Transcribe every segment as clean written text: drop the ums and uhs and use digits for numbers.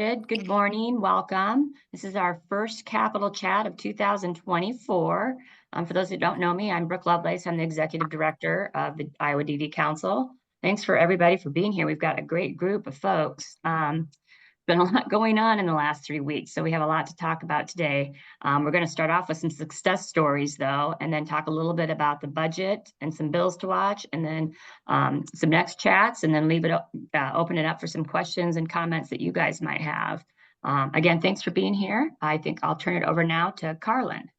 Good morning, welcome. This is our first Capital Chat of 2024. For those who don't know me, I'm Brooke Lovelace. I'm the Executive Director of the Iowa DD Council. Thanks for everybody for being here. We've got a great group of folks. Been a lot going on in the last 3 weeks, so we have a lot to talk about today. We're going to start off with some success stories, though, and then talk a little bit about the budget and some bills to watch, and then some next chats, and then leave it open it up for some questions and comments that you guys might have. Again, thanks for being here. I think I'll turn it over now to Carlin.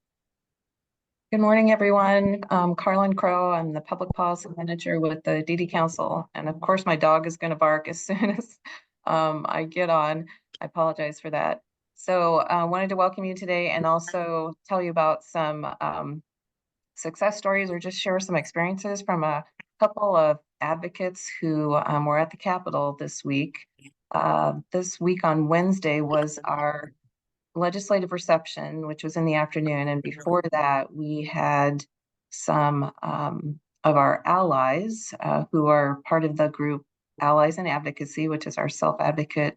Good morning, everyone. Carlin Crow. I'm the Public Policy Manager with the DD Council. And of course, my dog is going to bark as soon as I get on. I apologize for that. So I wanted to welcome you today and also tell you about some success stories or just share some experiences from a couple of advocates who were at the Capitol this week. This week on Wednesday was our legislative reception, which was in the afternoon. And before that, we had some of our allies who are part of the group Allies in Advocacy, which is our self-advocate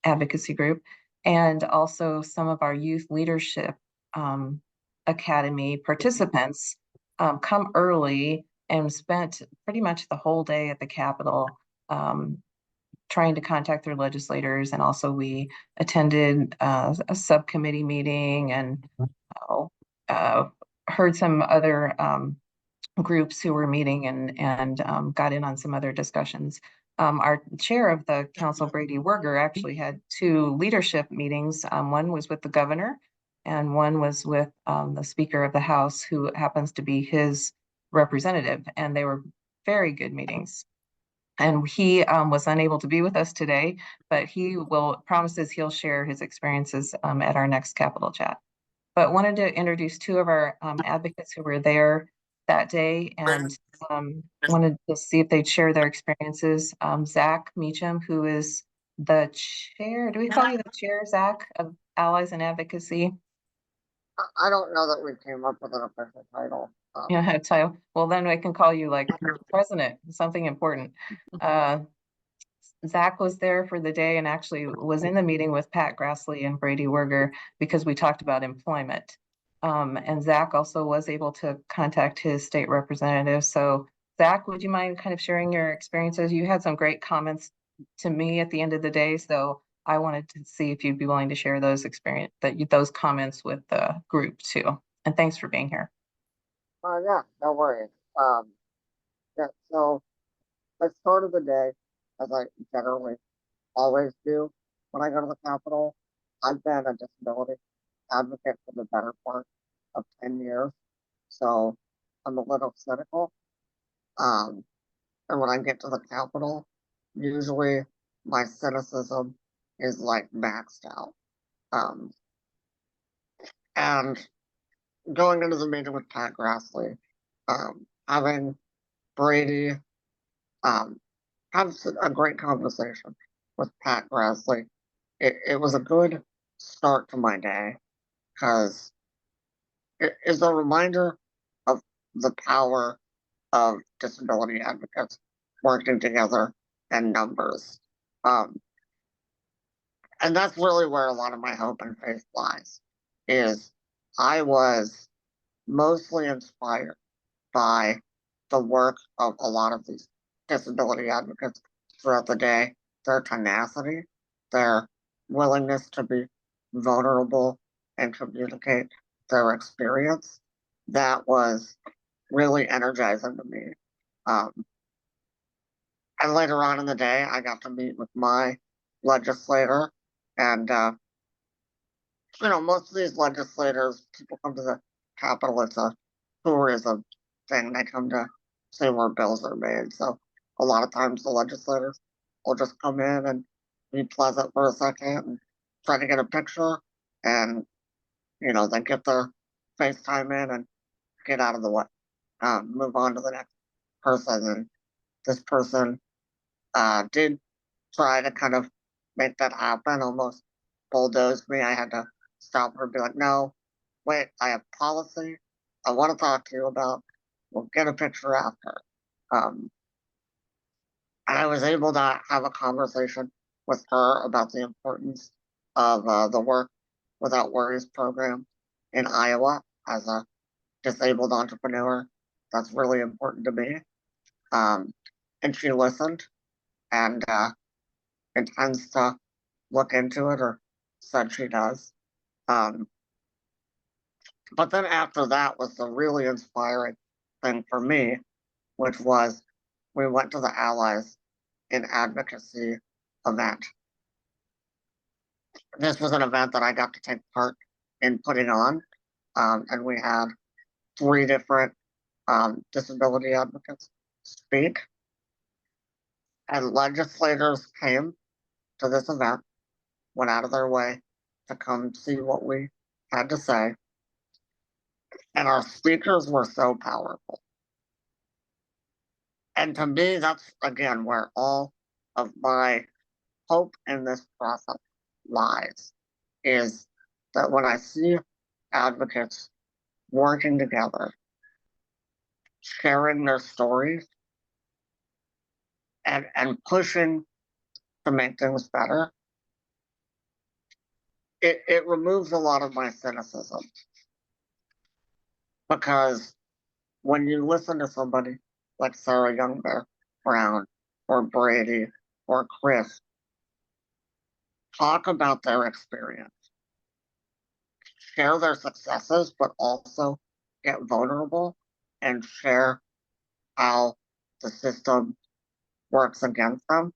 advocacy group, and also some of our Youth Leadership Academy participants come early and spent pretty much the whole day at the Capitol trying to contact their legislators. And also we attended a subcommittee meeting and heard some other groups who were meeting and got in on some other discussions. Our chair of the council, Brady Werger, actually had 2 leadership meetings. One was with the governor and one was with the Speaker of the House, who happens to be his representative. And they were very good meetings. And he was unable to be with us today, but he promises he'll share his experiences at our next Capitol Chat. But wanted to introduce 2 of our advocates who were there that day and wanted to see if they'd share their experiences. Zach Meacham, who is the chair, do we call you the chair, Zach, of Allies in Advocacy? I don't know that we came up with an official title. Yeah, title. Well, then I can call you like president, something important. Zach was there for the day and actually was in the meeting with Pat Grassley and Brady Werger because we talked about employment. And Zach also was able to contact his state representative. So Zach, would you mind kind of sharing your experiences? You had some great comments to me at the end of the day, so I wanted to see if you'd be willing to share those those comments with the group too. And thanks for being here. Yeah, no worries. Yeah, so I started the day, as I generally always do when I go to the Capitol. I've been a disability advocate for the better part of 10 years, so I'm a little cynical. And when I get to the Capitol, usually my cynicism is like maxed out. And going into the meeting with Pat Grassley, having Brady have a great conversation with Pat Grassley, it was a good start to my day because it is a reminder of the power of disability advocates working together in numbers. And that's really where a lot of my hope and faith lies, is I was mostly inspired by the work of a lot of these disability advocates throughout the day, their tenacity, their willingness to be vulnerable and communicate their experience. That was really energizing to me. And later on in the day, I got to meet with my legislator. And, most of these legislators, people come to the Capitol, it's a tourism thing. They come to see where bills are made. So a lot of times the legislators will just come in and be pleasant for a second and try to get a picture and, then get their FaceTime in and get out of the way, move on to the next person. And this person did try to kind of make that happen, almost bulldozed me. I had to stop her and be like, no, wait, I have policy I want to talk to you about. We'll get a picture after. And I was able to have a conversation with her about the importance of the Work Without Worries program in Iowa as a disabled entrepreneur. That's really important to me. And she listened and intends to look into it, or said she does. But then after that was the really inspiring thing for me, which was we went to the Allies in Advocacy event. This was an event that I got to take part in putting on, and we had 3 different disability advocates speak, and legislators came to this event, went out of their way to come see what we had to say, and our speakers were so powerful. And to me, that's again where all of my hope in this process lies, is that when I see advocates working together, sharing their stories, and pushing to make things better, it removes a lot of my cynicism. Because when you listen to somebody like Sarah Young Bear Brown or Brady or Chris talk about their experience, share their successes, but also get vulnerable and share how the system works against them,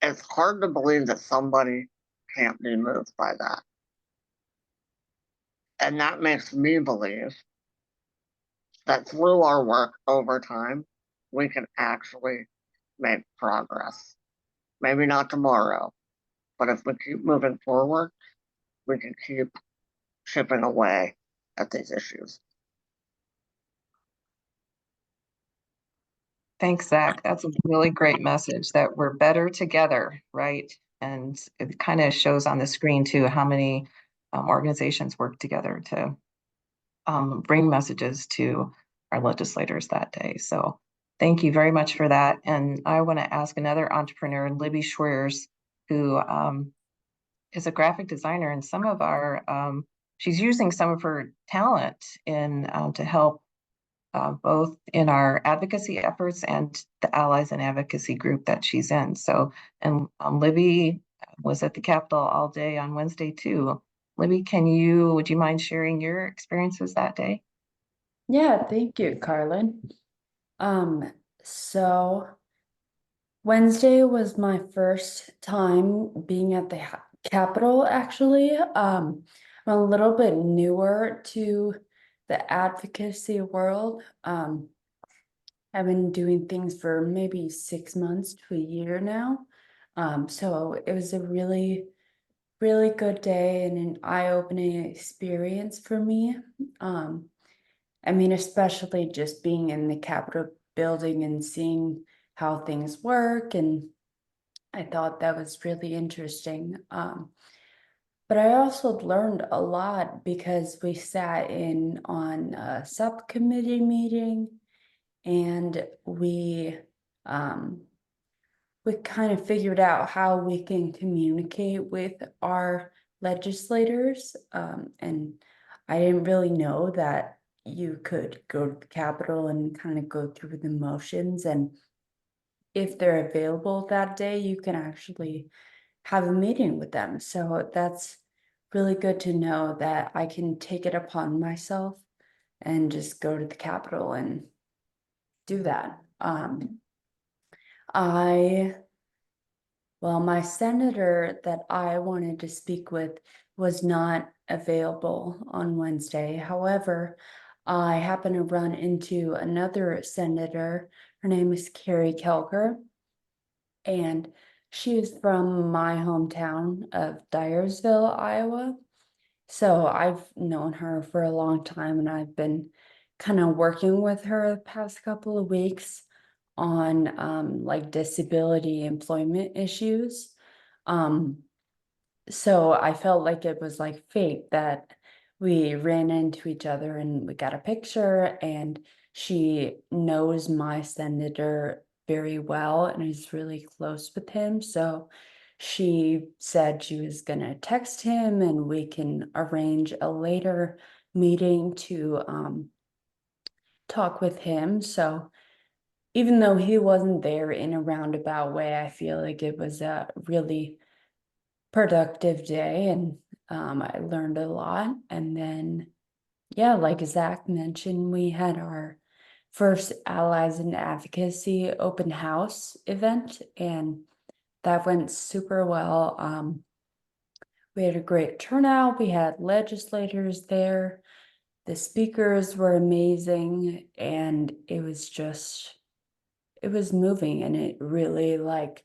it's hard to believe that somebody can't be moved by that. And that makes me believe that through our work over time, we can actually make progress. Maybe not tomorrow, but if we keep moving forward, we can keep chipping away at these issues. Thanks, Zach. That's a really great message that we're better together, right? And it kind of shows on the screen too how many organizations work together to bring messages to our legislators that day. So thank you very much for that. And I want to ask another entrepreneur, Libby Schweers, who is a graphic designer, and some of our she's using some of her talent in to help both in our advocacy efforts and the allies and advocacy group that she's in. So, and Libby was at the Capitol all day on Wednesday too. Libby, would you mind sharing your experiences that day? Yeah, thank you, Carlin. So Wednesday was my first time being at the Capitol, actually. I'm a little bit newer to the advocacy world. I've been doing things for maybe 6 months to a year now. So it was a really, really good day and an eye-opening experience for me. I mean, especially just being in the Capitol building and seeing how things work. And I thought that was really interesting. But I also learned a lot because we sat in on a subcommittee meeting, and we kind of figured out how we can communicate with our legislators. And I didn't really know that you could go to the Capitol and kind of go through the motions. And if they're available that day, you can actually have a meeting with them. So that's really good to know that I can take it upon myself and just go to the Capitol and do that. Well, my senator that I wanted to speak with was not available on Wednesday. However, I happened to run into another senator. Her name is Carrie Kelker, and she is from my hometown of Dyersville, Iowa. So I've known her for a long time, and I've been kind of working with her the past couple of weeks on like disability employment issues. So I felt like it was like fate that we ran into each other and we got a picture, and she knows my senator very well and is really close with him. So she said she was gonna text him and we can arrange a later meeting to talk with him. So even though he wasn't there in a roundabout way, I feel like it was a really productive day, and I learned a lot. And then, yeah, like Zach mentioned, we had our first Allies in Advocacy open house event, and that went super well. We had a great turnout. We had legislators there. The speakers were amazing, and it was moving, and it really like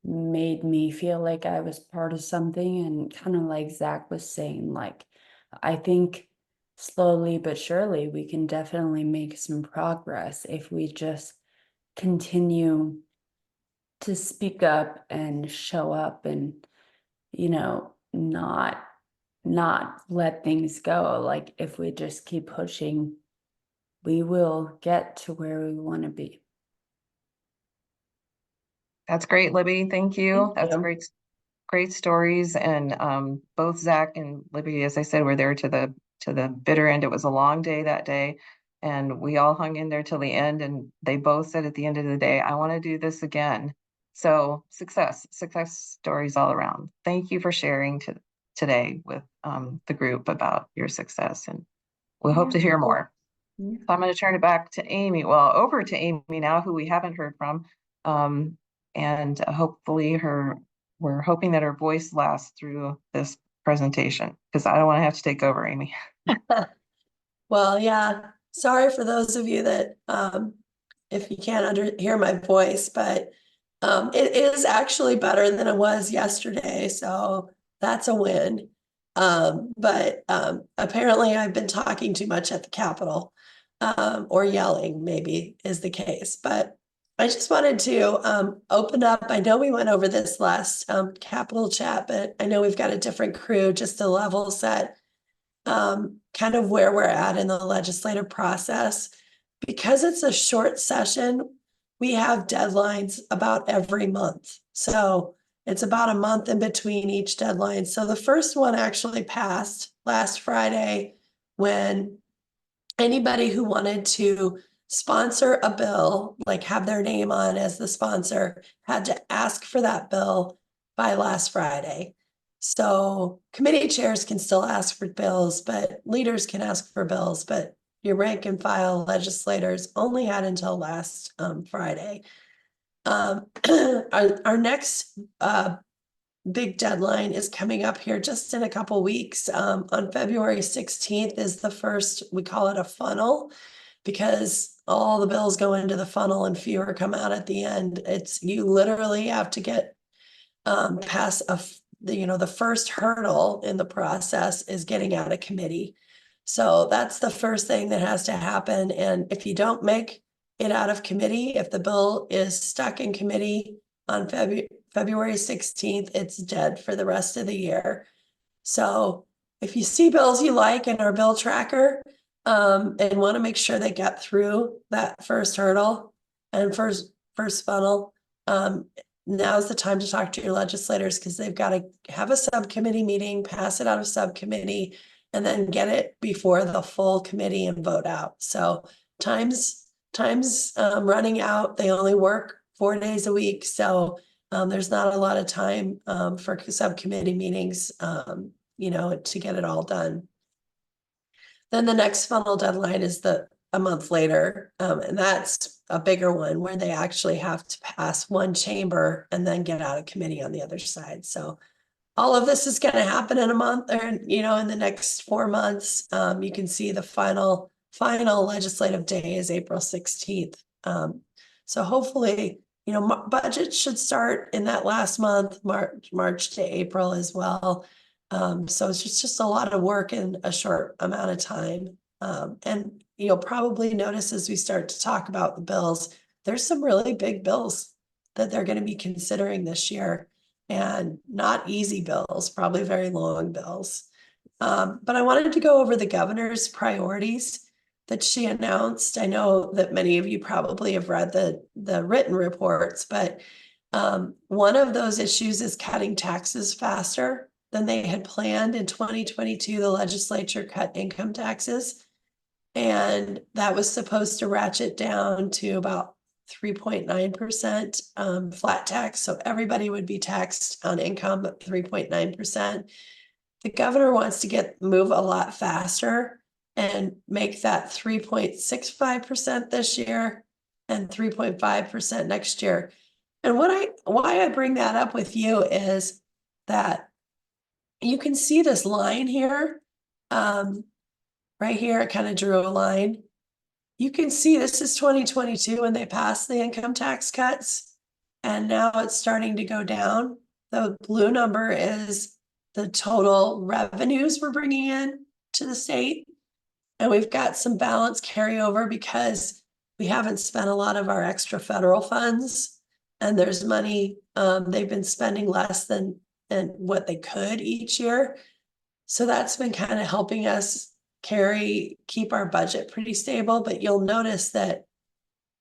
made me feel like I was part of something. And kind of like Zach was saying, like, I think slowly but surely we can definitely make some progress if we just continue to speak up and show up and, not let things go. Like, if we just keep pushing, we will get to where we want to be. That's great, Libby. Thank you. Thank That's you. great stories. And both Zach and Libby, as I said, were there to the bitter end. It was a long day that day, and we all hung in there till the end. And they both said at the end of the day, I want to do this again. So success stories all around. Thank you for sharing today with the group about your success, and we hope to hear more. Yeah. So I'm going to turn it back to Amy. Well, over to Amy now, who we haven't heard from. And hopefully we're hoping that her voice lasts through this presentation, because I don't want to have to take over, Amy. Well, yeah, sorry for those of you that, if you can't hear my voice, but it is actually better than it was yesterday, so that's a win. But apparently I've been talking too much at the Capitol, or yelling maybe is the case. But I just wanted to open up. I know we went over this last Capitol chat, but I know we've got a different crew, just to level set kind of where we're at in the legislative process. Because it's a short session, we have deadlines about every month. So it's about a month in between each deadline. So the first one actually passed last Friday, when anybody who wanted to sponsor a bill, like have their name on as the sponsor, had to ask for that bill by last Friday. So committee chairs can still ask for bills, but leaders can ask for bills, but your rank and file legislators only had until last Friday. Our next big deadline is coming up here just in a couple weeks. On February 16th is the first, we call it a funnel, because all the bills go into the funnel and fewer come out at the end. You literally have to get past the first hurdle in the process is getting out of committee. So that's the first thing that has to happen. And if you don't make it out of committee, if the bill is stuck in committee on February 16th, it's dead for the rest of the year. So if you see bills you like in our bill tracker, and want to make sure they get through that first hurdle and first funnel, now's the time to talk to your legislators, because they've got to have a subcommittee meeting, pass it out of subcommittee, and then get it before the full committee and vote out. So time's running out. They only work 4 days a week. So there's not a lot of time for subcommittee meetings, to get it all done. Then the next funnel deadline is a month later. And that's a bigger one, where they actually have to pass one chamber and then get out of committee on the other side. So all of this is going to happen in a month, or, in the next 4 months. You can see the final legislative day is April 16th. So hopefully, budget should start in that last month, March to April as well. So it's just a lot of work in a short amount of time. And you'll probably notice as we start to talk about the bills, there's some really big bills that they're going to be considering this year, and not easy bills, probably very long bills. But I wanted to go over the governor's priorities. that she announced. I know that many of you probably have read the written reports, but one of those issues is cutting taxes faster than they had planned. In 2022, the legislature cut income taxes, and that was supposed to ratchet down to about 3.9% flat tax. So everybody would be taxed on income at 3.9%. The governor wants to move a lot faster and make that 3.65% this year and 3.5% next year. And why I bring that up with you is that you can see this line here. Right here, I kind of drew a line. You can see this is 2022 when they passed the income tax cuts, and now it's starting to go down. The blue number is the total revenues we're bringing in to the state. And we've got some balance carryover because we haven't spent a lot of our extra federal funds, and there's money, they've been spending less than what they could each year. So that's been kind of helping us keep our budget pretty stable, but you'll notice that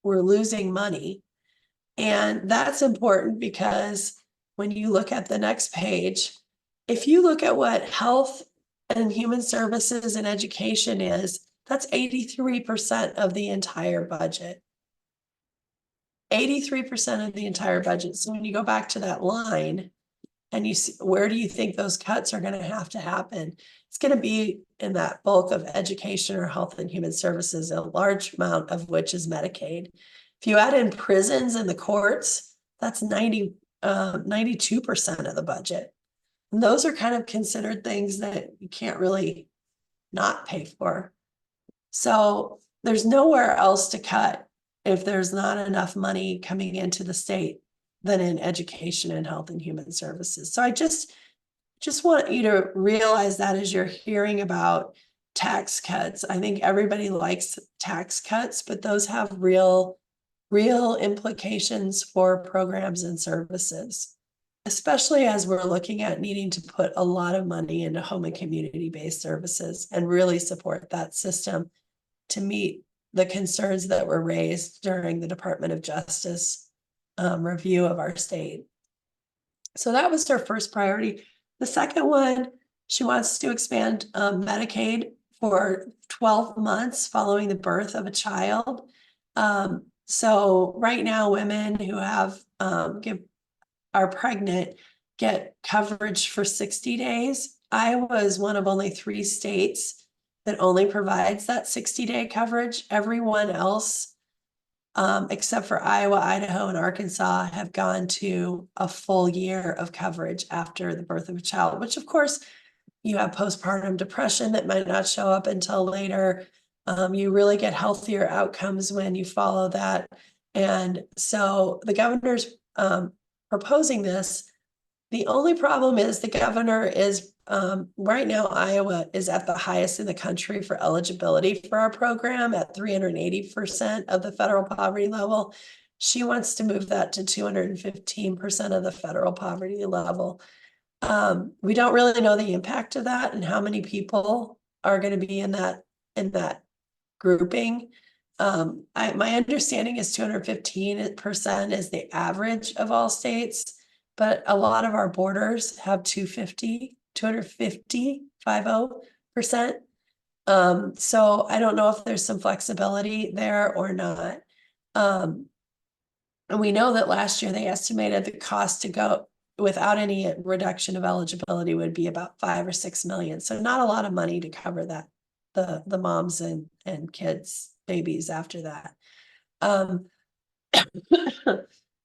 we're losing money. And that's important because when you look at the next page, if you look at what health and human services and education is, that's 83% of the entire budget. 83% of the entire budget. So when you go back to that line and you see, where do you think those cuts are going to have to happen? It's going to be in that bulk of education or health and human services, a large amount of which is Medicaid. If you add in prisons and the courts, that's 92% of the budget. And those are kind of considered things that you can't really not pay for. So there's nowhere else to cut if there's not enough money coming into the state than in education and health and human services. So I just want you to realize that as you're hearing about tax cuts. I think everybody likes tax cuts, but those have real implications for programs and services, especially as we're looking at needing to put a lot of money into home and community-based services and really support that system to meet the concerns that were raised during the Department of Justice review of our state. So that was her first priority. The second one, she wants to expand Medicaid for 12 months following the birth of a child. So right now, women who have are pregnant get coverage for 60 days. Iowa is one of only 3 states that only provides that 60-day coverage. Everyone else, except for Iowa, Idaho, and Arkansas, have gone to a full year of coverage after the birth of a child, which of course you have postpartum depression that might not show up until later. You really get healthier outcomes when you follow that. And so the governor's proposing this. The only problem is the governor is right now, Iowa is at the highest in the country for eligibility for our program at 380% of the federal poverty level. She wants to move that to 215% of the federal poverty level. We don't really know the impact of that and how many people are going to be in that grouping. My understanding is 215% is the average of all states, but a lot of our borders have 250%. So I don't know if there's some flexibility there or not. And we know that last year they estimated the cost to go without any reduction of eligibility would be about 5 or 6 million. So not a lot of money to cover that, the moms and kids, babies after that.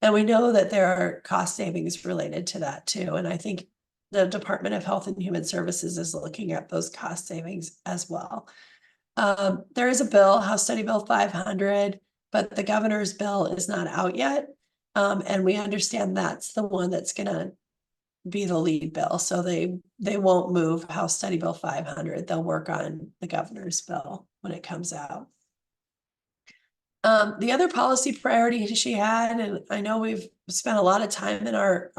And we know that there are cost savings related to that too. And I think the Department of Health and Human Services is looking at those cost savings as well. There is a bill, House Study Bill 500, but the governor's bill is not out yet. And we understand that's the one that's going to be the lead bill. So they won't move House Study Bill 500. They'll work on the governor's bill when it comes out. The other policy priority she had, and I know we've spent a lot of time in our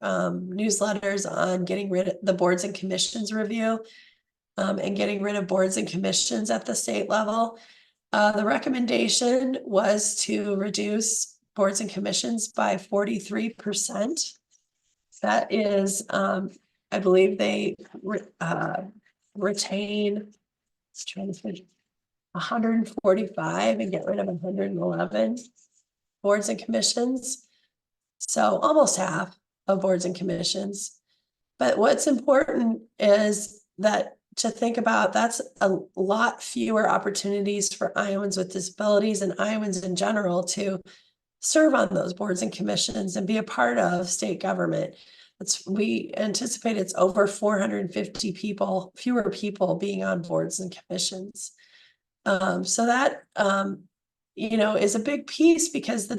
newsletters on getting rid of the boards and commissions review and getting rid of boards and commissions at the state level. The recommendation was to reduce boards and commissions by 43%. That is, I believe they retain, let's try to think, 145 and get rid of 111 boards and commissions. So almost half of boards and commissions. But what's important is that to think about, that's a lot fewer opportunities for Iowans with disabilities and Iowans in general to serve on those boards and commissions and be a part of state government. We anticipate it's over 450 people, fewer people being on boards and commissions. So that, is a big piece because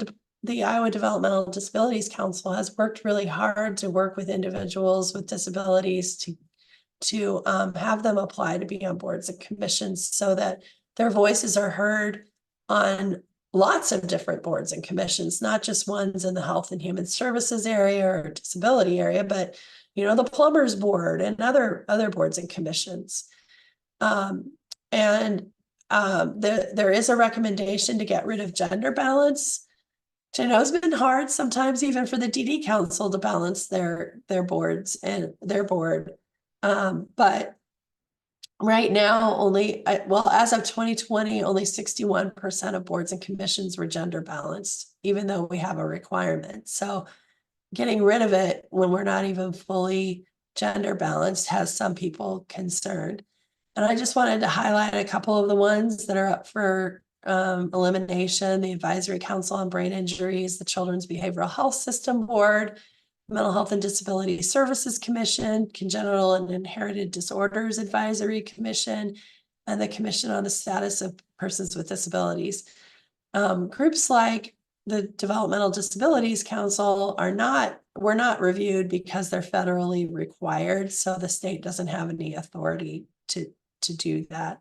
the Iowa Developmental Disabilities Council has worked really hard to work with individuals with disabilities to have them apply to be on boards and commissions so that their voices are heard on lots of different boards and commissions, not just ones in the health and human services area or disability area, but the plumbers board and other boards and commissions. There is a recommendation to get rid of gender balance, which I know has been hard sometimes even for the DD Council to balance their boards and their board. But right now, as of 2020, only 61% of boards and commissions were gender balanced, even though we have a requirement. So getting rid of it when we're not even fully gender balanced has some people concerned. And I just wanted to highlight a couple of the ones that are up for elimination: the Advisory Council on Brain Injuries, the Children's Behavioral Health System Board, Mental Health and Disability Services Commission, Congenital and Inherited Disorders Advisory Commission, and the Commission on the Status of Persons with Disabilities. Groups like the Developmental Disabilities Council were not reviewed because they're federally required, so the state doesn't have any authority to do that.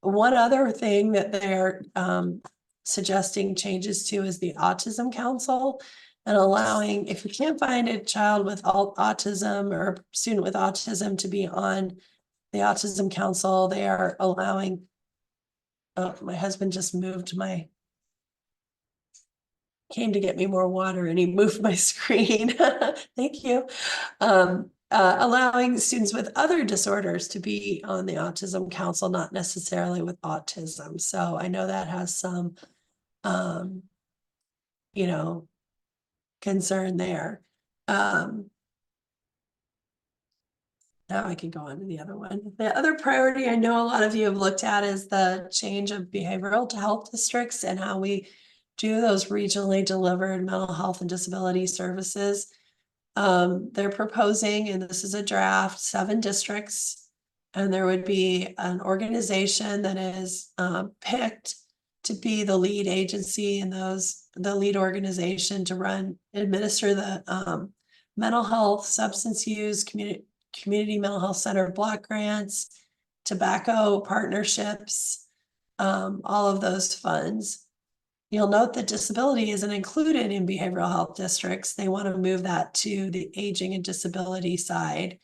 One other thing that they're suggesting changes to is the Autism Council, and allowing, if you can't find a child with autism or student with autism to be on the Autism Council, they are allowing, my husband just came to get me more water and he moved my screen. Thank you. Allowing students with other disorders to be on the Autism Council, not necessarily with autism. So I know that has some, concern there. Now I can go on to the other one. The other priority I know a lot of you have looked at is the change of behavioral health districts and how we do those regionally delivered mental health and disability services. They're proposing, and this is a draft, 7 districts, and there would be an organization that is picked to be the lead agency and the lead organization to administer the mental health, substance use, community mental health center block grants, tobacco partnerships, all of those funds. You'll note that disability isn't included in behavioral health districts. They want to move that to the aging and disability side,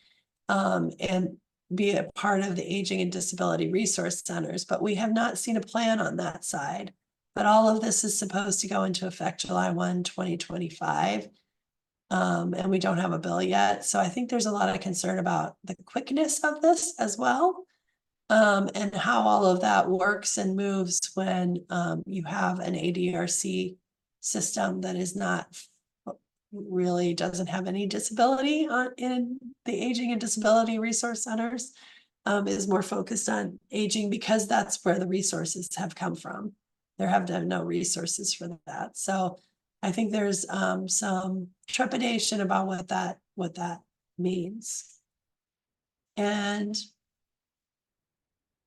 and be a part of the aging and disability resource centers, but we have not seen a plan on that side. But all of this is supposed to go into effect July 1, 2025. And we don't have a bill yet. So I think there's a lot of concern about the quickness of this as well. And how all of that works and moves when you have an ADRC system that is really doesn't have any disability in the aging and disability resource centers, is more focused on aging because that's where the resources have come from. There have been no resources for that. So I think there's some trepidation about what that means. And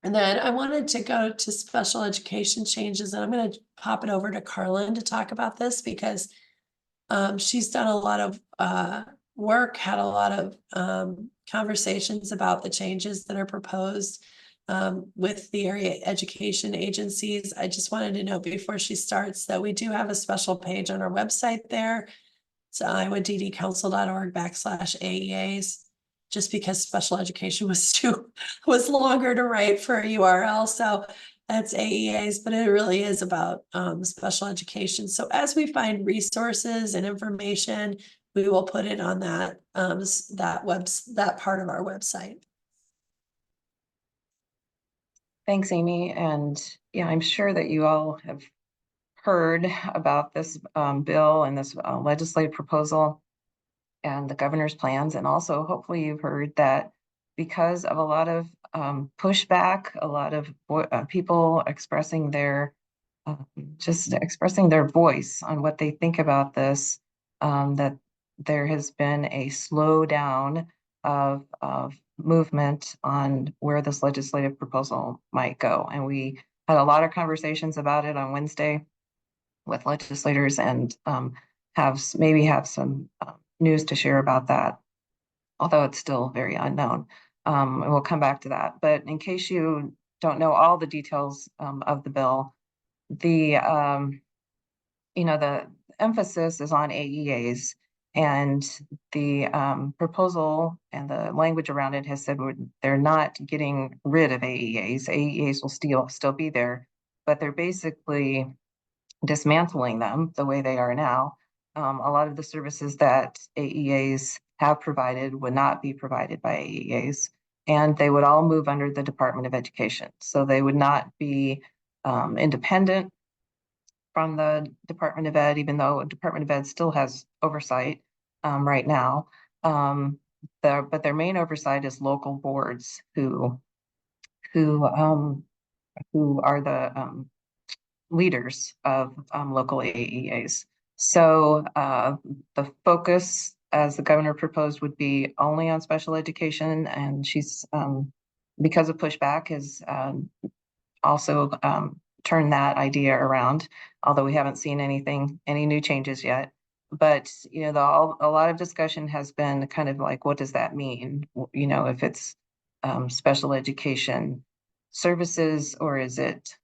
then I wanted to go to special education changes, and I'm going to pop it over to Carlin to talk about this because she's done a lot of work, had a lot of conversations about the changes that are proposed with the area education agencies. I just wanted to note before she starts that we do have a special page on our website there. It's iowaddcouncil.org/AEAs. Just because special education was longer to write for a URL. So That's AEAs, but it really is about special education. So as we find resources and information, we will put it on that that part of our website. Thanks, Amy. And yeah, I'm sure that you all have heard about this bill and this legislative proposal and the governor's plans. And also, hopefully, you've heard that because of a lot of pushback, a lot of people expressing their just expressing their voice on what they think about this, that there has been a slowdown of movement on where this legislative proposal might go. And we had a lot of conversations about it on Wednesday with legislators, and maybe have some news to share about that, although it's still very unknown. And we'll come back to that. But in case you don't know all the details of the bill, the the emphasis is on AEAs, and the proposal and the language around it has said they're not getting rid of AEAs. AEAs will still be there, but they're basically dismantling them the way they are now. A lot of the services that AEAs have provided would not be provided by AEAs, and they would all move under the Department of Education. So they would not be independent from the Department of Ed, even though Department of Ed still has oversight right now. But their main oversight is local boards who are the leaders of local AEAs. So the focus, as the governor proposed, would be only on special education, and she's, because of pushback, has also turned that idea around, although we haven't seen any new changes yet. But a lot of discussion has been kind of like, what does that mean? If it's special education services, or is it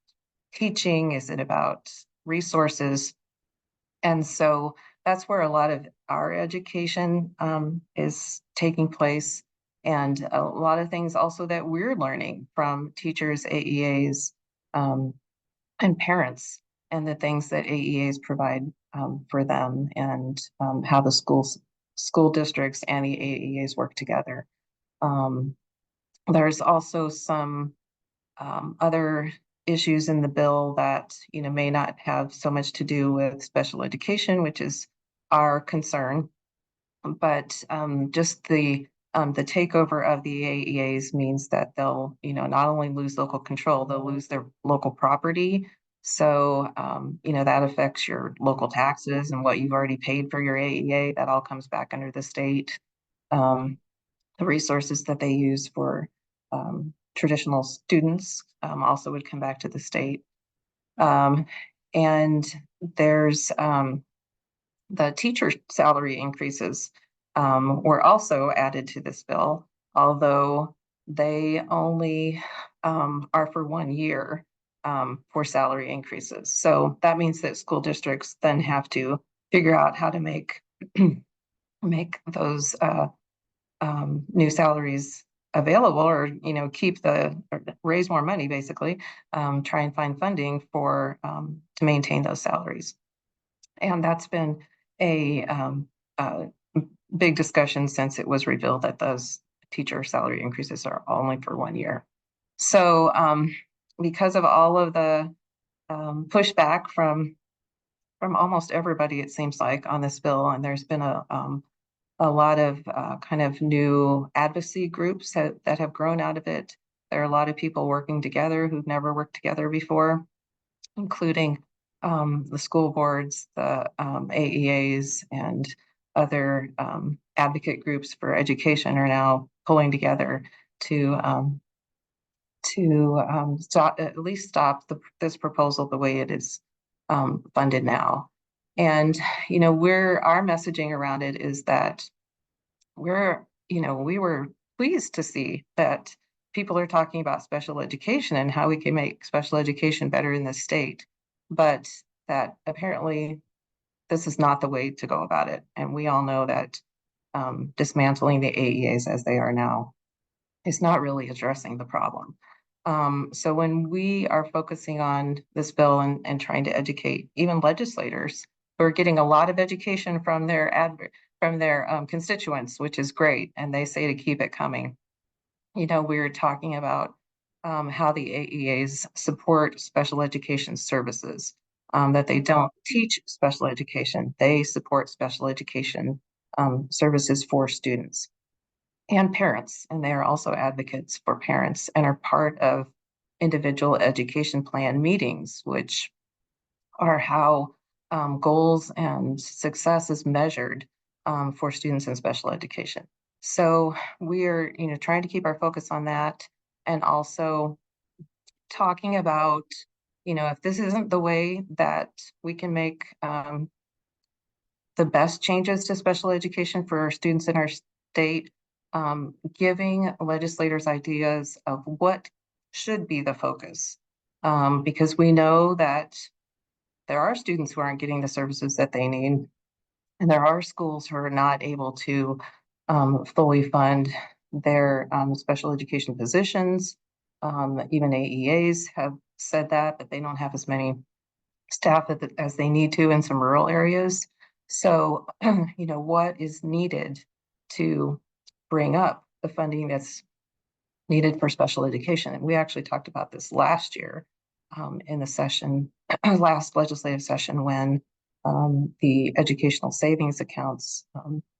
teaching? Is it about resources? And so that's where a lot of our education is taking place, and a lot of things also that we're learning from teachers, AEAs, and parents, and the things that AEAs provide for them, and how the school districts and the AEAs work together. There's also some other issues in the bill that may not have so much to do with special education, which is our concern, but just the takeover of the AEAs means that they'll not only lose local control, they'll lose their local property. So that affects your local taxes and what you've already paid for your AEA. That all comes back under the state. The resources that they use for traditional students also would come back to the state. And there's the teacher salary increases were also added to this bill, although they only are for 1 year for salary increases. So that means that school districts then have to figure out how to make those new salaries available, or raise more money, basically, try and find funding for to maintain those salaries. And that's been a big discussion since it was revealed that those teacher salary increases are only for 1 year. So because of all of the pushback from almost everybody, it seems like, on this bill, and there's been a lot of kind of new advocacy groups that have grown out of it. There are a lot of people working together who've never worked together before, including the school boards, the AEAs, and other advocate groups for education are now pulling together to at least stop this proposal the way it is funded now. And our messaging around it is that we were pleased to see that people are talking about special education and how we can make special education better in this state, but that apparently this is not the way to go about it. And we all know that dismantling the AEAs as they are now is not really addressing the problem. So when we are focusing on this bill and trying to educate even legislators who are getting a lot of education from their constituents, which is great, and they say to keep it coming. You know, we were talking about how the AEAs support special education services, that they don't teach special education, they support special education services for students and parents, and they are also advocates for parents and are part of individual education plan meetings, which are how goals and success is measured for students in special education. So we are, trying to keep our focus on that, and also talking about, if this isn't the way that we can make the best changes to special education for our students in our state, giving legislators ideas of what should be the focus. Because we know that there are students who aren't getting the services that they need, and there are schools who are not able to fully fund their special education positions. Even AEAs have said that they don't have as many staff as they need to in some rural areas. So, what is needed to bring up the funding that's needed for special education? And we actually talked about this last year in the session, last legislative session, when the educational savings accounts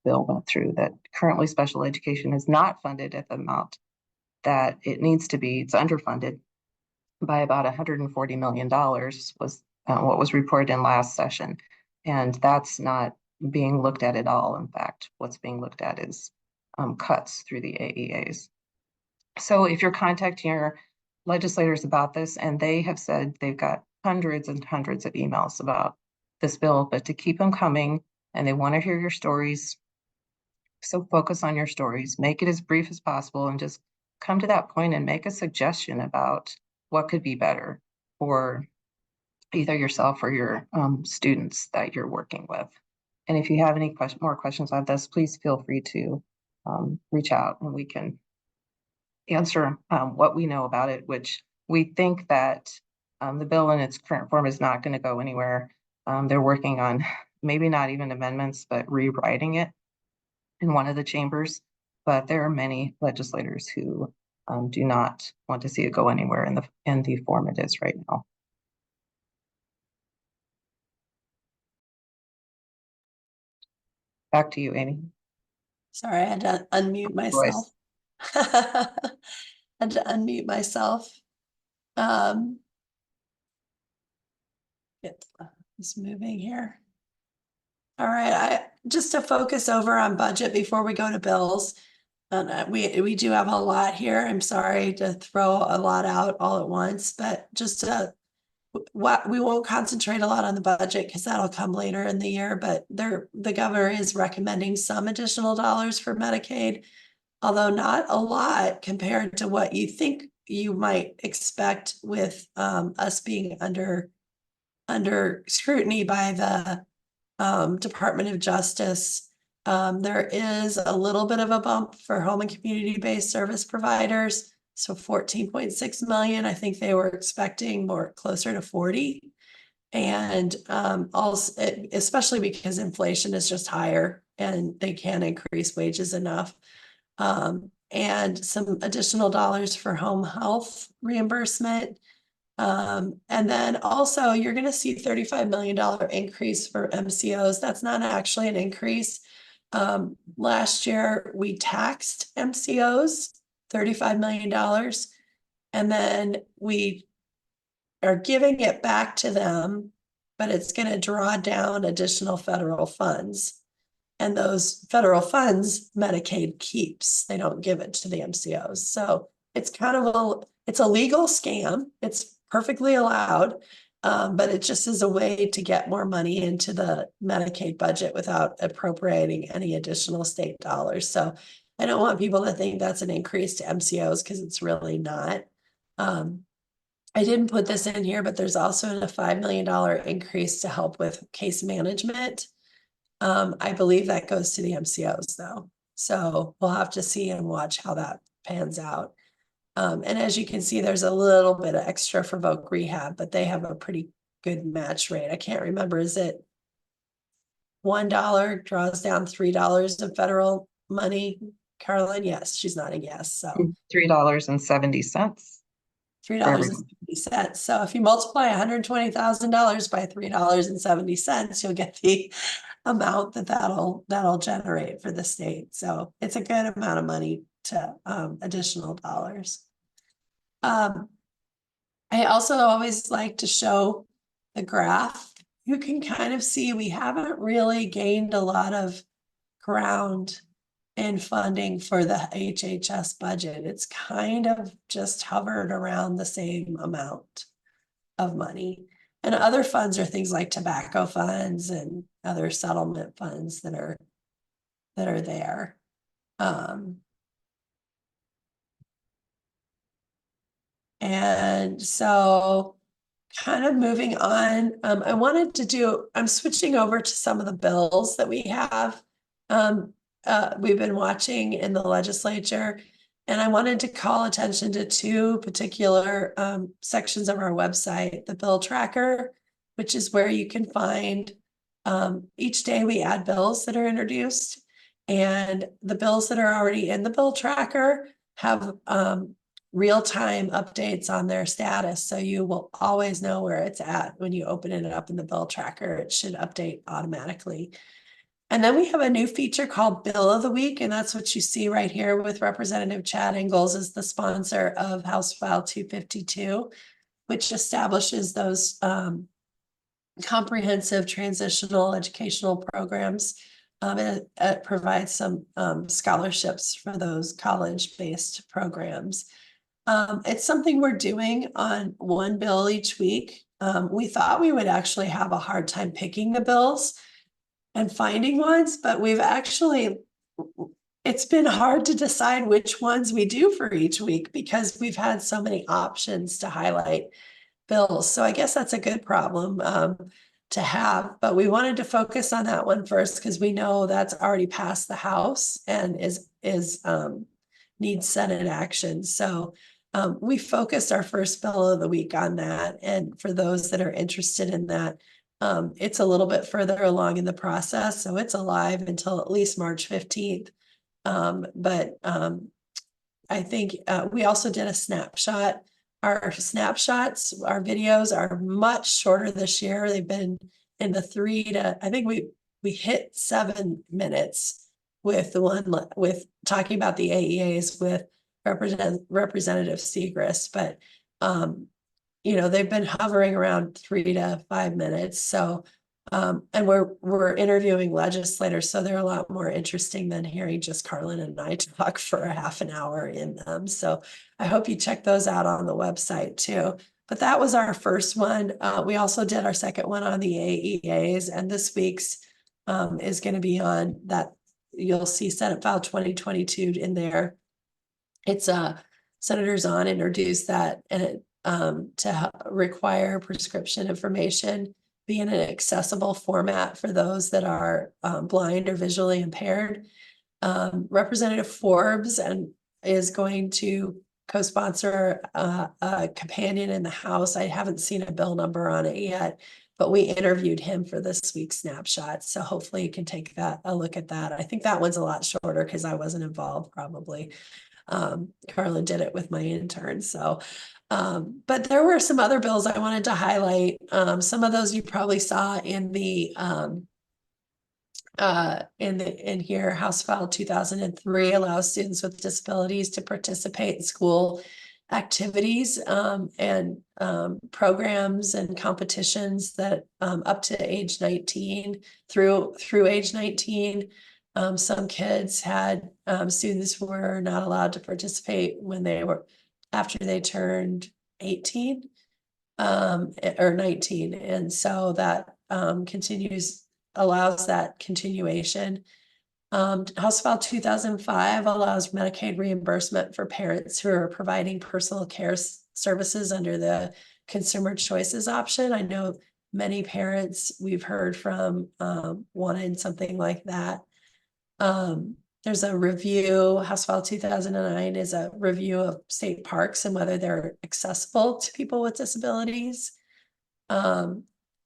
bill went through, that currently special education is not funded at the amount that it needs to be. It's underfunded by about $140 million was what was reported in last session. And that's not being looked at all. In fact, what's being looked at is cuts through the AEAs. So if you're contacting your legislators about this, and they have said they've got hundreds and hundreds of emails about this bill, but to keep them coming, and they want to hear your stories. So focus on your stories, make it as brief as possible, and just come to that point and make a suggestion about what could be better for either yourself or your students that you're working with. And if you have any more questions on this, please feel free to reach out, and we can answer what we know about it, which we think that the bill in its current form is not going to go anywhere. They're working on maybe not even amendments, but rewriting it in one of the chambers. But there are many legislators who do not want to see it go anywhere in the form it is right now. Back to you, Amy. Sorry, I had to unmute myself. I had to unmute myself. Get this moving here. All right, just to focus over on budget before we go to bills. And we do have a lot here. I'm sorry to throw a lot out all at once, but just we won't concentrate a lot on the budget because that'll come later in the year. But the governor is recommending some additional dollars for Medicaid, although not a lot compared to what you think you might expect with us being under scrutiny by the Department of Justice. There is a little bit of a bump for home and community-based service providers. So 14.6 million. I think they were expecting more closer to 40. And also, especially because inflation is just higher and they can't increase wages enough. And some additional dollars for home health reimbursement. And then also you're going to see $35 million increase for MCOs. That's not actually an increase. Last year we taxed MCOs $35 million, and then we are giving it back to them, but it's going to draw down additional federal funds. And those federal funds, Medicaid keeps. They don't give it to the MCOs. So it's kind of it's a legal scam. It's perfectly allowed, but it just is a way to get more money into the Medicaid budget without appropriating any additional state dollars. So I don't want people to think that's an increase to MCOs because it's really not. I didn't put this in here, but there's also a $5 million increase to help with case management. I believe that goes to the MCOs though. So we'll have to see and watch how that pans out. And as you can see, there's a little bit of extra for voc rehab, but they have a pretty good match rate. I can't remember, is it $1 draws down $3 of federal money? Carolyn, yes, she's nodding yes, so $3.70. $3.50. So if you multiply $120,000 by $3.70, you'll get the amount that'll generate for the state. So it's a good amount of money to additional dollars. I also always like to show the graph. You can kind of see we haven't really gained a lot of ground in funding for the HHS budget. It's kind of just hovered around the same amount of money. And other funds are things like tobacco funds and other settlement funds that are there. And so kind of moving on, I'm switching over to some of the bills that we have. We've been watching in the legislature, and I wanted to call attention to two particular sections of our website, the bill tracker, which is where you can find each day we add bills that are introduced, and the bills that are already in the bill tracker have real-time updates on their status. So you will always know where it's at when you open it up in the bill tracker. It should update automatically. And then we have a new feature called Bill of the Week, and that's what you see right here with Representative Chad Ingalls as the sponsor of House File 252, which establishes those comprehensive transitional educational programs. And it provides some scholarships for those college-based programs. It's something we're doing on one bill each week. We thought we would actually have a hard time picking the bills and finding ones, but it's been hard to decide which ones we do for each week because we've had so many options to highlight bills. So I guess that's a good problem to have, but we wanted to focus on that one first because we know that's already passed the House and needs Senate action. So we focused our first bill of the week on that. And for those that are interested in that, it's a little bit further along in the process. So it's alive until at least March 15th. But I think we also did a snapshot. Our snapshots, our videos are much shorter this year. They've been in the 3 to, I think we hit 7 minutes with the one with talking about the AEAs with Representative Segrist, but they've been hovering around 3 to 5 minutes. So and we're interviewing legislators, so they're a lot more interesting than hearing just Carlin and I talk for a half an hour in them. So I hope you check those out on the website too. But that was our first one. We also did our second one on the AEAs, and this week's is going to be on that. You'll see Senate File 2022 in there. It's Senator Zahn introduced that, and it to require prescription information be in an accessible format for those that are blind or visually impaired. Representative Forbes is going to co-sponsor a companion in the House. I haven't seen a bill number on it yet, but we interviewed him for this week's snapshot. So hopefully you can take a look at that. I think that one's a lot shorter because I wasn't involved probably. Carlin did it with my intern. So, but there were some other bills I wanted to highlight. Some of those you probably saw in here. House File 2003 allows students with disabilities to participate in school activities and programs and competitions that up to age 19 through age 19. Some kids had students were not allowed to participate after they turned 18 or 19, and so that allows that continuation. House File 2005 allows Medicaid reimbursement for parents who are providing personal care services under the Consumer Choices option. I know many parents we've heard from wanted something like that. there's a review, House File 2009 is a review of state parks and whether they're accessible to people with disabilities.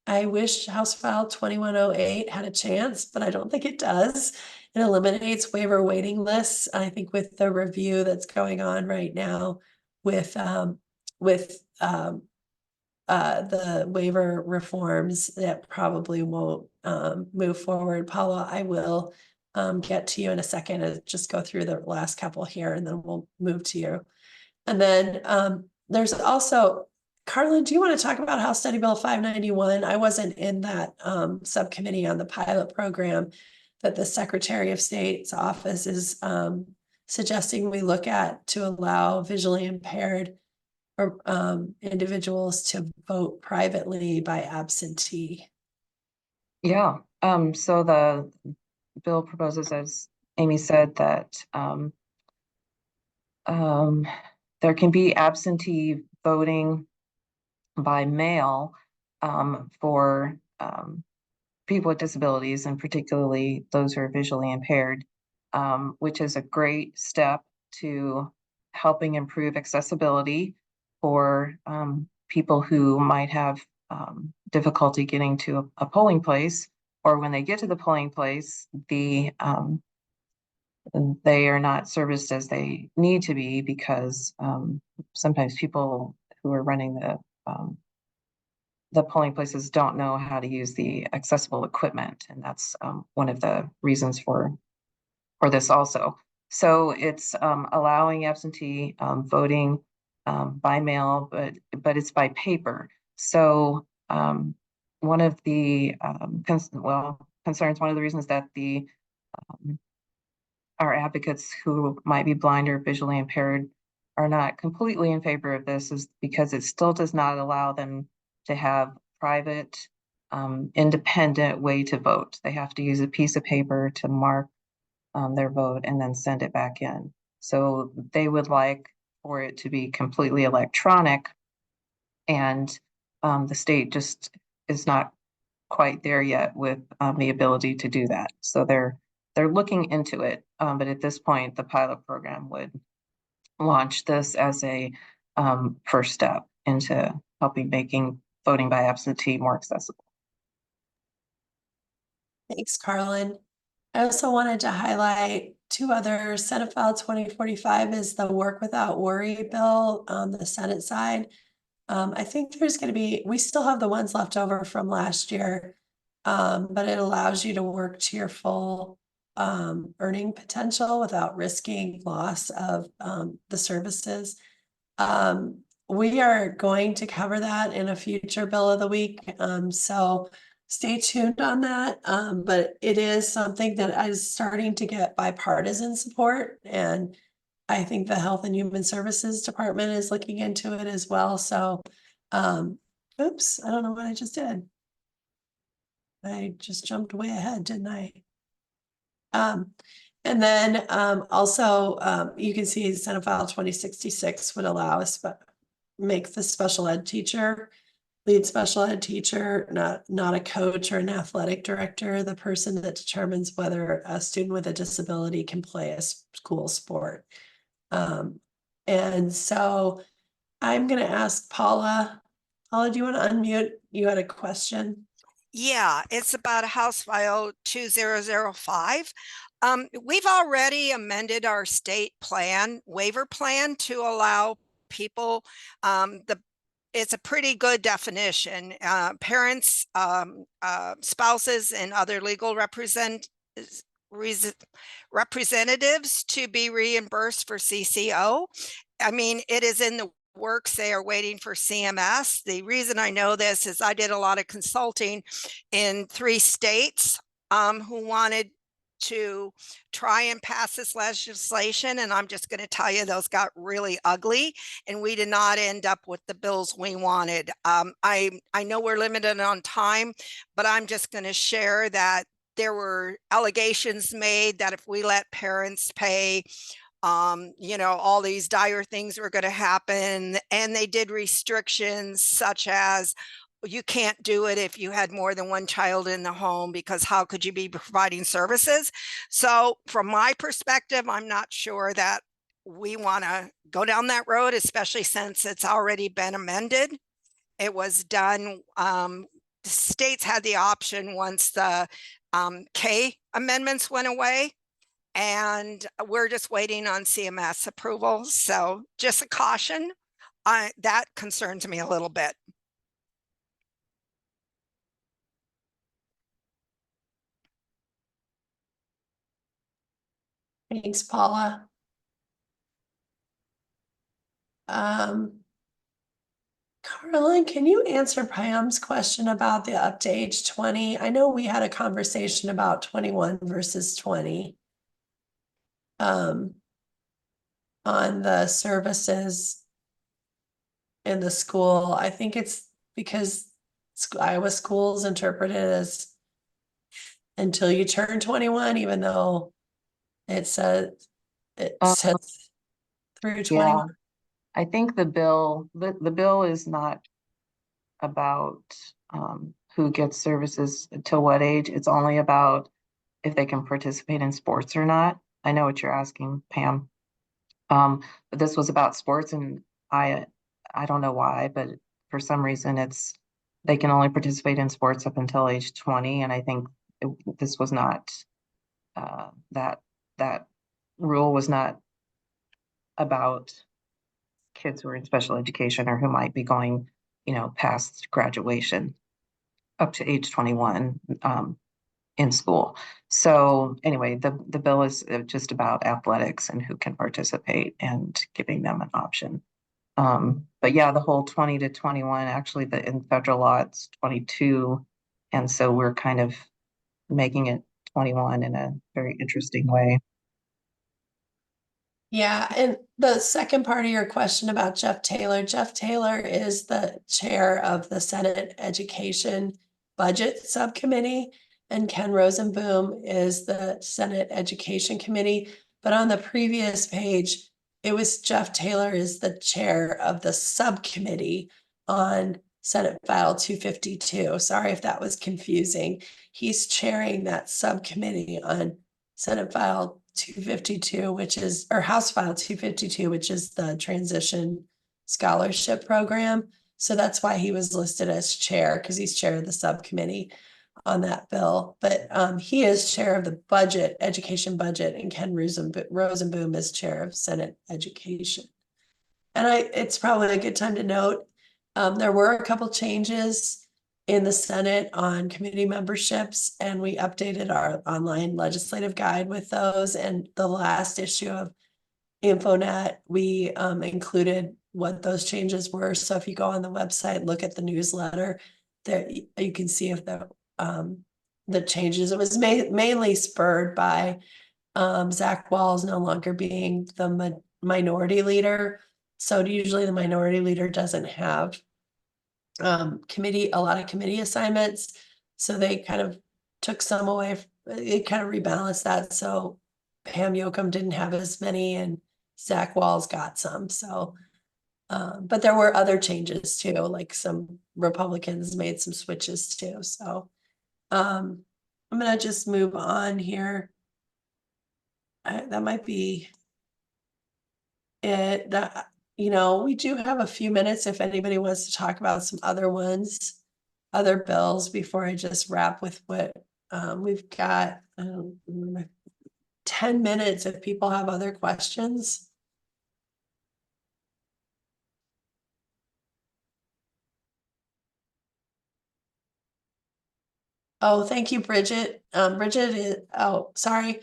I wish House File 2108 had a chance, but I don't think it does. It eliminates waiver waiting lists. I think with the review that's going on right now with the waiver reforms, that probably won't move forward. Paula, I will get to you in a second and just go through the last couple here, and then we'll move to you. And then there's also, Carlin, do you want to talk about House Study Bill 591? I wasn't in that subcommittee on the pilot program that the Secretary of State's office is suggesting we look at to allow visually impaired or individuals to vote privately by absentee. Yeah, so the bill proposes, as Amy said, that there can be absentee voting by mail for people with disabilities, and particularly those who are visually impaired, which is a great step to helping improve accessibility for people who might have difficulty getting to a polling place, or when they get to the polling place, they are not serviced as they need to be, because sometimes people who are running the polling places don't know how to use the accessible equipment, and that's one of the reasons for this also. So it's allowing absentee voting by mail, but it's by paper. So one of the concerns, one of the reasons that our advocates who might be blind or visually impaired are not completely in favor of this is because it still does not allow them to have private, independent way to vote. They have to use a piece of paper to mark their vote and then send it back in. So they would like for it to be completely electronic, and the state just is not quite there yet with the ability to do that. So they're looking into it, but at this point, the pilot program would launch this as a first step into helping making voting by absentee more accessible. Thanks, Carlin. I also wanted to highlight two other. Senate File 2045 is the Work Without Worry bill on the Senate side. I think there's going to be, we still have the ones left over from last year, but it allows you to work to your full earning potential without risking loss of the services. We are going to cover that in a future bill of the week. So stay tuned on that. But it is something that is starting to get bipartisan support, and I think the Health and Human Services Department is looking into it as well. So, oops, I don't know what I just did. I just jumped way ahead, didn't I? And then also you can see Senate File 2066 would allow us to make the special ed teacher, lead special ed teacher, not a coach or an athletic director, the person that determines whether a student with a disability can play a school sport. And so I'm going to ask Paula. Paula, do you want to unmute? You had a question. Yeah, it's about House File 2005. We've already amended our state plan, waiver plan, to allow people, it's a pretty good definition. Parents, spouses, and other legal representatives to be reimbursed for CCO. I mean, it is in the works. They are waiting for CMS. The reason I know this is I did a lot of consulting in 3 states who wanted to try and pass this legislation, and I'm just going to tell you, those got really ugly, and we did not end up with the bills we wanted. I know we're limited on time, but I'm just going to share that there were allegations made that if we let parents pay, all these dire things were going to happen. And they did restrictions such as you can't do it if you had more than one child in the home, because how could you be providing services? So from my perspective, I'm not sure that we want to go down that road, especially since it's already been amended. It was done, the states had the option once the K amendments went away, and we're just waiting on CMS approval. So just a caution, that concerns me a little bit. Thanks, Paula. Carlin, can you answer Pam's question about the up to age 20? I know we had a conversation about 21 versus 20 on the services in the school. I think it's because Iowa schools interpret it as until you turn 21, even though it says through 21. I think the bill is not about who gets services till what age. It's only about if they can participate in sports or not. I know what you're asking, Pam. But this was about sports, and I don't know why, but for some reason they can only participate in sports up until age 20, and I think this was not that rule was not about kids who are in special education or who might be going, past graduation up to age 21 in school. So anyway, the bill is just about athletics and who can participate and giving them an option. But yeah, the whole 20 to 21, actually in federal law, it's 22. And so we're kind of making it 21 in a very interesting way. Yeah, and the second part of your question about Jeff Taylor is the chair of the Senate Education Budget Subcommittee, and Ken Rosenboom is the Senate Education Committee. But on the previous page, it was Jeff Taylor is the chair of the subcommittee on Senate File 252. Sorry if that was confusing. He's chairing that subcommittee on Senate File 252, or House File 252, which is the Transition Scholarship Program. So that's why he was listed as chair, because he's chair of the subcommittee on that bill. But he is chair of the education budget, and Ken Rosenboom is chair of Senate Education. And it's probably a good time to note, there were a couple changes in the Senate on committee memberships, and we updated our online legislative guide with those. And the last issue of InfoNet, we included what those changes were. So if you go on the website, look at the newsletter, there you can see if the changes. It was mainly spurred by Zach Walls no longer being the minority leader. So usually the minority leader doesn't have a lot of committee assignments. So they kind of took some away. It kind of rebalanced that. So Pam Yoakum didn't have as many, and Zach Walls got some. So, but there were other changes too, like some Republicans made some switches too. So I'm going to just move on here. That might be it. We do have a few minutes if anybody wants to talk about some other bills before I just wrap with what we've got 10 minutes if people have other questions. Oh, thank you, Bridget. Sorry.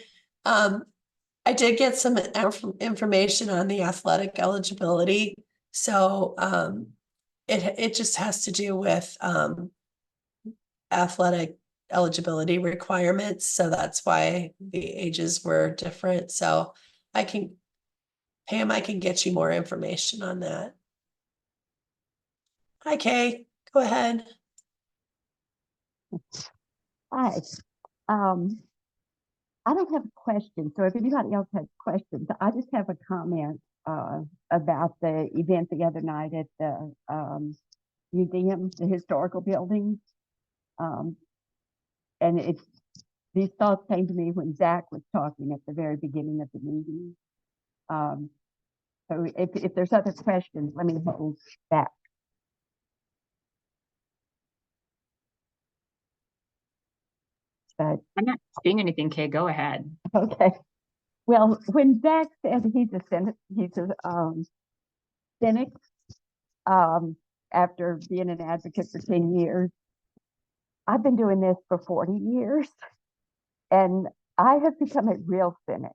I did get some information on the athletic eligibility. So it just has to do with athletic eligibility requirements. So that's why the ages were different. So Pam, I can get you more information on that. Hi, Kay, go ahead. Hi. I don't have a question, so if anybody else has questions, I just have a comment about the event the other night at the museum, the historical buildings. And these thoughts came to me when Zach was talking at the very beginning of the meeting. So if there's other questions, let me hold back. But I'm not seeing anything, Kay, go ahead. okay. Well, when Zach said he's a cynic, after being an advocate for 10 years, I've been doing this for 40 years, and I have become a real cynic.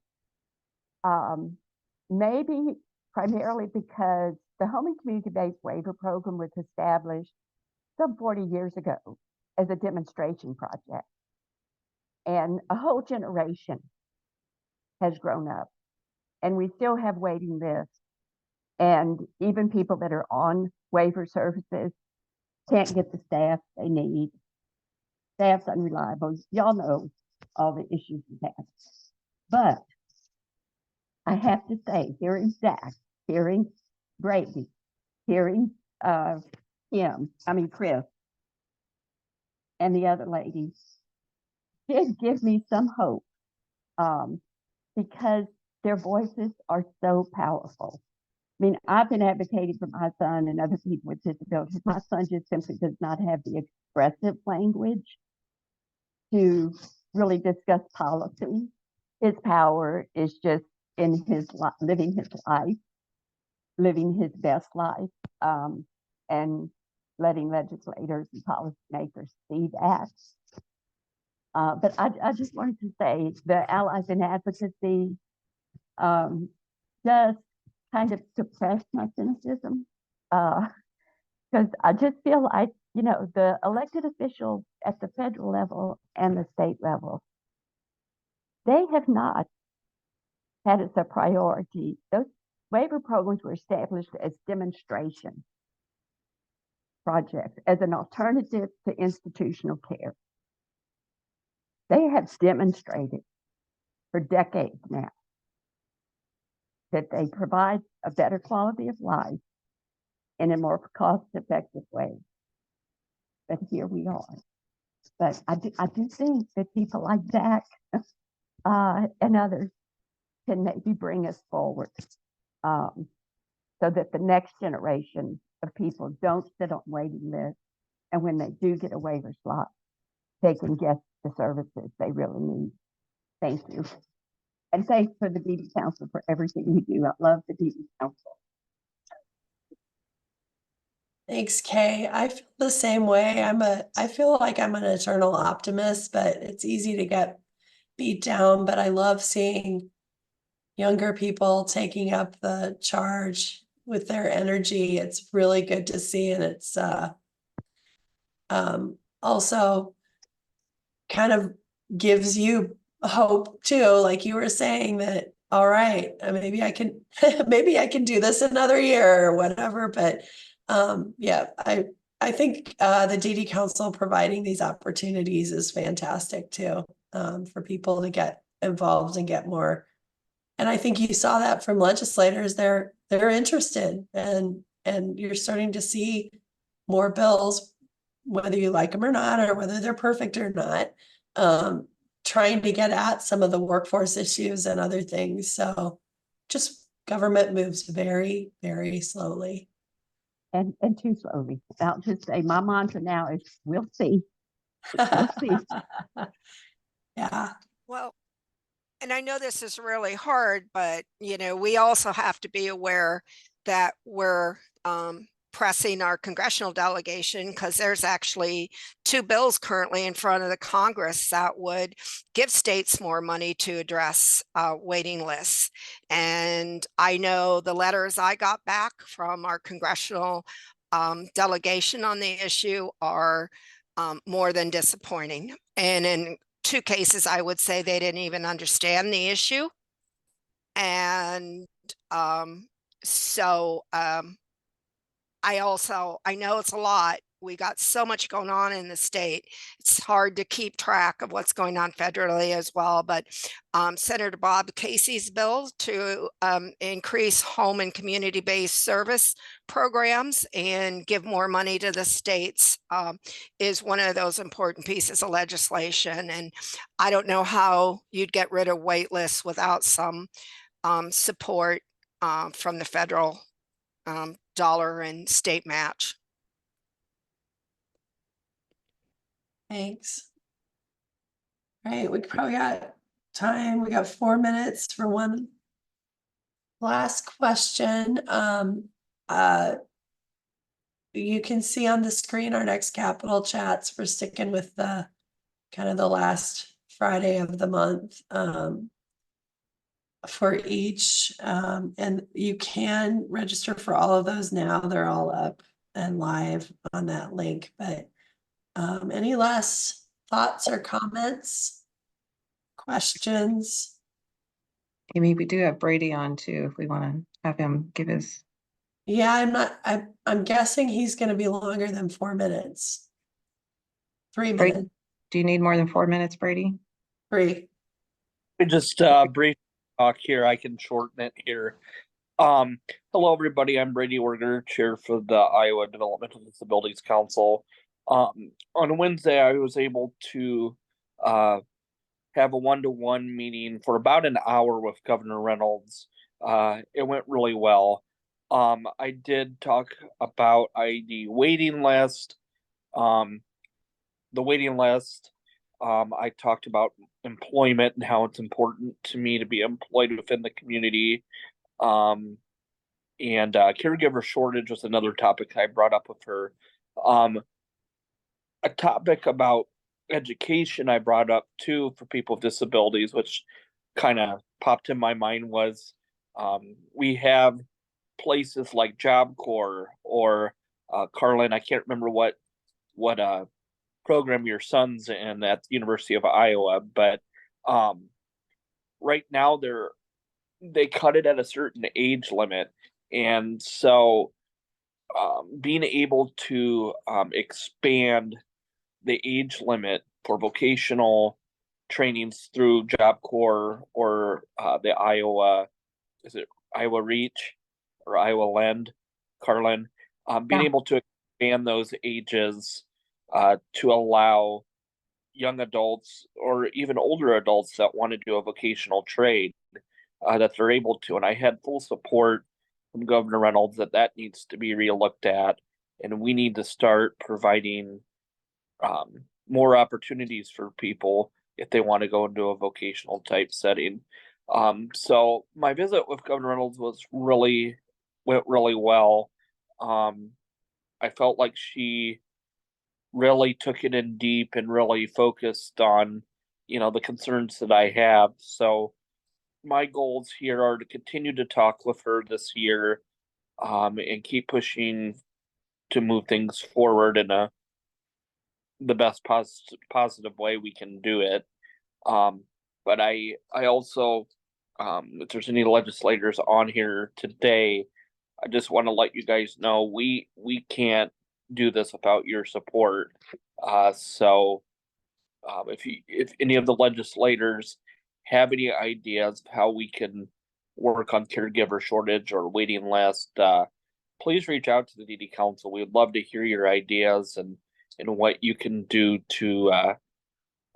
Maybe primarily because the Home and Community-Based Waiver Program was established some 40 years ago as a demonstration project. And a whole generation has grown up, and we still have waiting lists. And even people that are on waiver services can't get the staff they need. Staff's unreliable. Y'all know all the issues we have. But I have to say, hearing Zach, hearing Brady, hearing Chris, and the other ladies did give me some hope, because their voices are so powerful. I mean, I've been advocating for my son and other people with disabilities. My son just simply does not have the expressive language to really discuss policy. His power is just in his living his life, living his best life, and letting legislators and policymakers see that. But I just wanted to say the Allies in Advocacy does kind of suppress my cynicism, because I just feel like, the elected officials at the federal level and the state level, they have not had as a priority. Those waiver programs were established as demonstration projects, as an alternative to institutional care. They have demonstrated for decades now that they provide a better quality of life in a more cost-effective way. But here we are. But I do think that people like Zach and others can maybe bring us forward, so that the next generation of people don't sit on waiting lists, and when they do get a waiver slot, they can get the services they really need. Thank you. And thanks for the DD Council for everything you do. I love the DD Council. Thanks, Kay. I feel the same way. I feel like I'm an eternal optimist, but it's easy to get beat down. But I love seeing younger people taking up the charge with their energy. It's really good to see. And it's also kind of gives you hope too, like you were saying, that all right, maybe I can maybe I can do this another year or whatever. But yeah, I think the DD Council providing these opportunities is fantastic too, for people to get involved and get more. And I think you saw that from legislators. They're interested, and you're starting to see more bills, whether you like them or not, or whether they're perfect or not, trying to get at some of the workforce issues and other things. So just government moves very, very slowly. And too slowly. I'll just say my mantra now is we'll see. We'll see. Yeah. Well, and I know this is really hard, but we also have to be aware that we're pressing our congressional delegation, because there's actually 2 bills currently in front of the Congress that would give states more money to address waiting lists. And I know the letters I got back from our congressional delegation on the issue are more than disappointing. And in 2 cases, I would say they didn't even understand the issue. And I know it's a lot, we got so much going on in the state. It's hard to keep track of what's going on federally as well. But Senator Bob Casey's bill to increase home and community-based service programs and give more money to the states is one of those important pieces of legislation. And I don't know how you'd get rid of wait lists without some support from the federal dollar and state match. Thanks. All right, we probably got time. We got 4 minutes for one last question. You can see on the screen our next capital chats. We're sticking with the kind of the last Friday of the month for each. And you can register for all of those now. They're all up and live on that link. But any last thoughts or comments? Questions? Amy, we do have Brady on too, if we want to have him give his. Yeah, I'm guessing he's going to be longer than 4 minutes. 3 Brady, minutes. do you need more than 4 minutes, Brady? 3. Just brief talk here. I can shorten it here. Hello everybody. I'm Brady Werger, chair for the Iowa Developmental Disabilities Council. On Wednesday, I was able to have a one-to-one meeting for about an hour with Governor Reynolds. It went really well. I did talk about the waiting list. The waiting list. I talked about employment and how it's important to me to be employed within the community. And caregiver shortage was another topic I brought up with her. A topic about education I brought up too for people with disabilities, which kind of popped in my mind, was we have places like Job Corps or Carlin, I can't remember what program your son's in at the University of Iowa, but right now they cut it at a certain age limit, and so being able to expand the age limit for vocational trainings through Job Corps or the Iowa, is it Iowa Reach or Iowa Lend, Carlin, being able to expand those ages to allow young adults or even older adults that want to do a vocational trade that they're able to. And I had full support from Governor Reynolds that needs to be relooked at, and we need to start providing more opportunities for people if they want to go into a vocational type setting. So my visit with Governor Reynolds went really well. I felt like she really took it in deep and really focused on, the concerns that I have. So my goals here are to continue to talk with her this year, and keep pushing to move things forward in the best positive way we can do it. But I also, if there's any legislators on here today, I just want to let you guys know we can't do this without your support. So if any of the legislators have any ideas of how we can work on caregiver shortage or waiting list, please reach out to the DD Council. We'd love to hear your ideas and what you can do to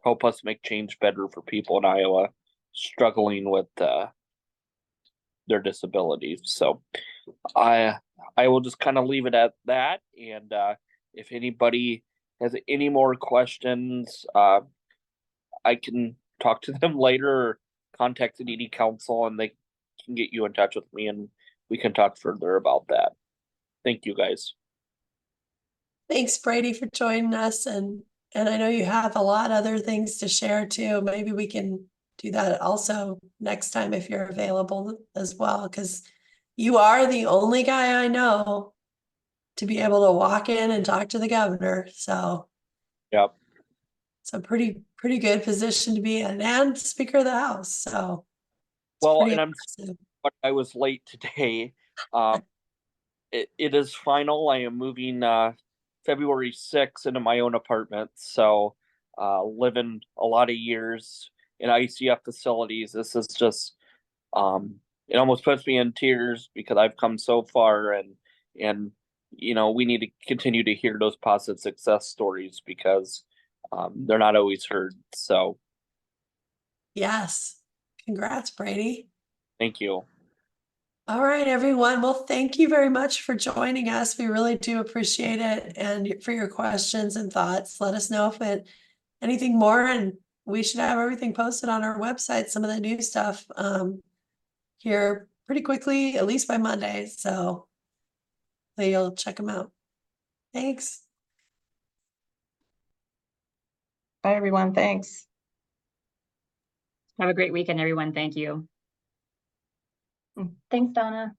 help us make change better for people in Iowa struggling with their disabilities. So I will just kind of leave it at that. And if anybody has any more questions, I can talk to them later or contact the DD Council and they can get you in touch with me and we can talk further about that. Thank you guys. Thanks, Brady, for joining us. And I know you have a lot of other things to share too. Maybe we can do that also next time if you're available as well, because you are the only guy I know to be able to walk in and talk to the governor. So yep, it's a pretty good position to be in, and Speaker of the House. So well, and I was late today. It is final. I am moving February 6th into my own apartment. So living a lot of years in ICF facilities, this is just it almost puts me in tears because I've come so far, and we need to continue to hear those positive success stories because they're not always heard. So Yes. Congrats, Brady. thank you. All right, everyone. Well, thank you very much for joining us. We really do appreciate it, and for your questions and thoughts. Let us know if anything more, and we should have everything posted on our website, some of the new stuff here pretty quickly, at least by Monday. So you'll check them out. Thanks. Bye, everyone. Thanks. Have a great weekend, everyone. Thank you. Thanks, Donna.